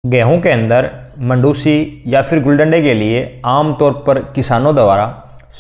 गेहूं के अंदर मंडूसी या फिर गुलडंडे के लिए आमतौर पर किसानों द्वारा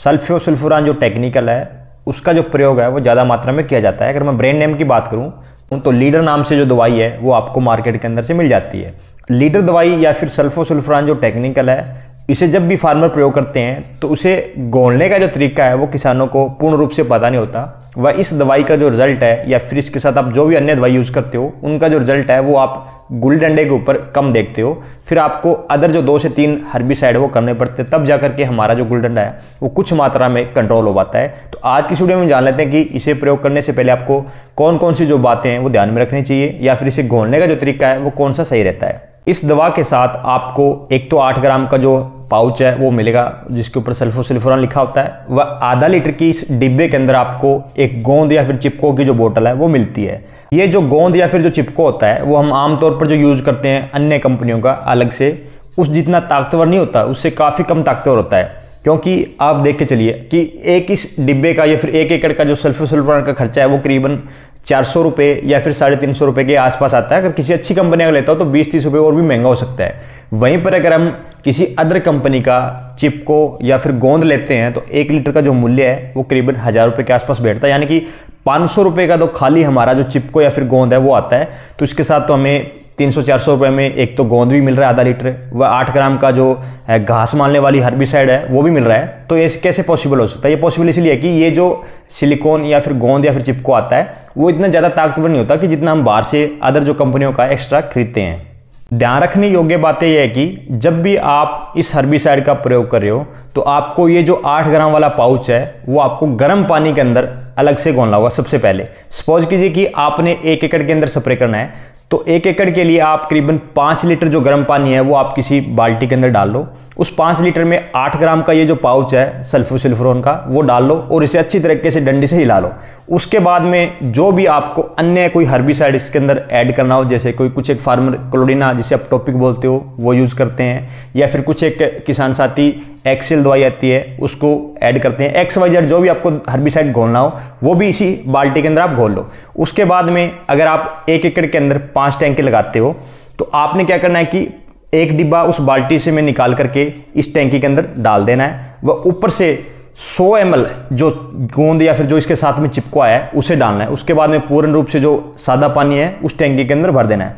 सल्फोसुल्फुरान जो टेक्निकल है उसका जो प्रयोग है वो ज़्यादा मात्रा में किया जाता है। अगर मैं ब्रांड नेम की बात करूं तो लीडर नाम से जो दवाई है वो आपको मार्केट के अंदर से मिल जाती है। लीडर दवाई या फिर सल्फोसुल्फुरान जो टेक्निकल है, इसे जब भी फार्मर प्रयोग करते हैं तो उसे घोलने का जो तरीका है वो किसानों को पूर्ण रूप से पता नहीं होता। वह इस दवाई का जो रिजल्ट है या फिर इसके साथ आप जो भी अन्य दवाई यूज़ करते हो उनका जो रिजल्ट है वो आप गुल्ली डंडे के ऊपर कम देखते हो। फिर आपको अदर जो 2 से 3 हर्बिसाइड वो करने पड़ते हैं, तब जाकर के हमारा जो गुल्ली डंडा है वो कुछ मात्रा में कंट्रोल हो पाता है। तो आज की वीडियो में जान लेते हैं कि इसे प्रयोग करने से पहले आपको कौन कौन सी जो बातें हैं वो ध्यान में रखनी चाहिए, या फिर इसे घोलने का जो तरीका है वो कौन सा सही रहता है। इस दवा के साथ आपको एक तो 8 ग्राम का जो पाउच है वो मिलेगा जिसके ऊपर सल्फोसुल्फुरान लिखा होता है। वह आधा लीटर की इस डिब्बे के अंदर आपको एक गोंद या फिर चिपको की जो बोतल है वो मिलती है। ये जो गोंद या फिर जो चिपको होता है वो हम आमतौर पर जो यूज़ करते हैं अन्य कंपनियों का अलग से, उस जितना ताकतवर नहीं होता, उससे काफ़ी कम ताकतवर होता है। क्योंकि आप देख के चलिए कि एक इस डिब्बे का या फिर 1 एकड़ का जो सल्फोसुल्फुरान का खर्चा है वो करीबन 400 रुपये या फिर 350 रुपये के आसपास आता है। अगर किसी अच्छी कंपनी का लेता हो तो 20-30 रुपये और भी महंगा हो सकता है। वहीं पर अगर हम किसी अदर कंपनी का चिपको या फिर गोंद लेते हैं तो 1 लीटर का जो मूल्य है वो करीबन 1000 रुपये के आसपास बैठता है। यानी कि 500 रुपये का तो खाली हमारा जो चिपको या फिर गोंद है वो आता है। तो इसके साथ तो हमें 300-400 रुपये में एक तो गोंद भी मिल रहा है आधा लीटर, वह 8 ग्राम का जो घास मारने वाली हर्बिसाइड है वो भी मिल रहा है। तो ये कैसे पॉसिबल हो सकता है? ये पॉसिबल इसलिए है कि ये जो सिलिकॉन या फिर गोंद या फिर चिपको आता है वो इतना ज़्यादा ताकतवर नहीं होता कि जितना हम बाहर से अदर जो कंपनियों का एक्स्ट्रा खरीदते हैं। ध्यान रखने योग्य बातें यह है कि जब भी आप इस हर्बिसाइड का प्रयोग कर रहे हो तो आपको ये जो 8 ग्राम वाला पाउच है वो आपको गर्म पानी के अंदर अलग से घोलना होगा। सबसे पहले सपोज कीजिए कि आपने 1 एकड़ के अंदर स्प्रे करना है, तो 1 एकड़ के लिए आप करीबन 5 लीटर जो गर्म पानी है वो आप किसी बाल्टी के अंदर डाल लो। उस 5 लीटर में 8 ग्राम का ये जो पाउच है सल्फोसुल्फुरान का वो डाल लो और इसे अच्छी तरीके से डंडी से हिला लो। उसके बाद में जो भी आपको अन्य कोई हर्बिसाइड इसके अंदर ऐड करना हो, जैसे कुछ एक फार्मर क्लोरिना जिसे आप टॉपिक बोलते हो वो यूज़ करते हैं, या फिर कुछ एक किसान साथी एक्सेल दवाई आती है उसको ऐड करते हैं। XYZ जो भी आपको हर्बिसाइड घोलना हो वो भी इसी बाल्टी के अंदर आप घोल लो। उसके बाद में अगर आप 1 एकड़ के अंदर 5 टैंके लगाते हो तो आपने क्या करना है कि एक डिब्बा उस बाल्टी से में निकाल करके इस टैंकी के अंदर डाल देना है। वह ऊपर से 100 ml जो गोंद या फिर जो इसके साथ में चिपका है उसे डालना है। उसके बाद में पूर्ण रूप से जो सादा पानी है उस टैंकी के अंदर भर देना है।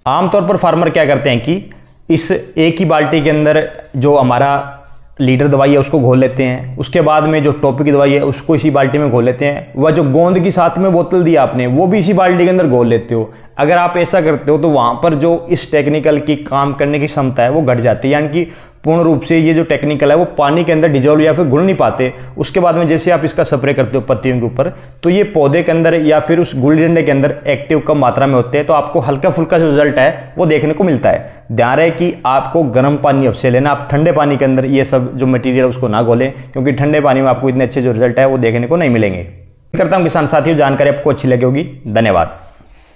आमतौर पर फार्मर क्या करते हैं कि इस एक ही बाल्टी के अंदर जो हमारा लीटर दवाई है उसको घोल लेते हैं, उसके बाद में जो टॉपिक की दवाई है उसको इसी बाल्टी में घोल लेते हैं, वह जो गोंद की साथ में बोतल दी आपने वो भी इसी बाल्टी के अंदर घोल लेते हो। अगर आप ऐसा करते हो तो वहाँ पर जो इस टेक्निकल की काम करने की क्षमता है वो घट जाती है। यानी कि पूर्ण रूप से ये जो टेक्निकल है वो पानी के अंदर डिजोल्व या फिर घुल नहीं पाते। उसके बाद में जैसे आप इसका स्प्रे करते हो पत्तियों के ऊपर तो ये पौधे के अंदर या फिर उस गुल्ली डंडे के अंदर एक्टिव कम मात्रा में होते हैं, तो आपको हल्का फुल्का जो रिजल्ट है वो देखने को मिलता है। ध्यान रहे कि आपको गर्म पानी अवश्य लेना, आप ठंडे पानी के अंदर ये सब जो मटीरियल उसको ना घोलें, क्योंकि ठंडे पानी में आपको इतने अच्छे जो रिजल्ट है वो देखने को नहीं मिलेंगे। करता हूँ किसान साथियों, जानकारी आपको अच्छी लगी होगी। धन्यवाद।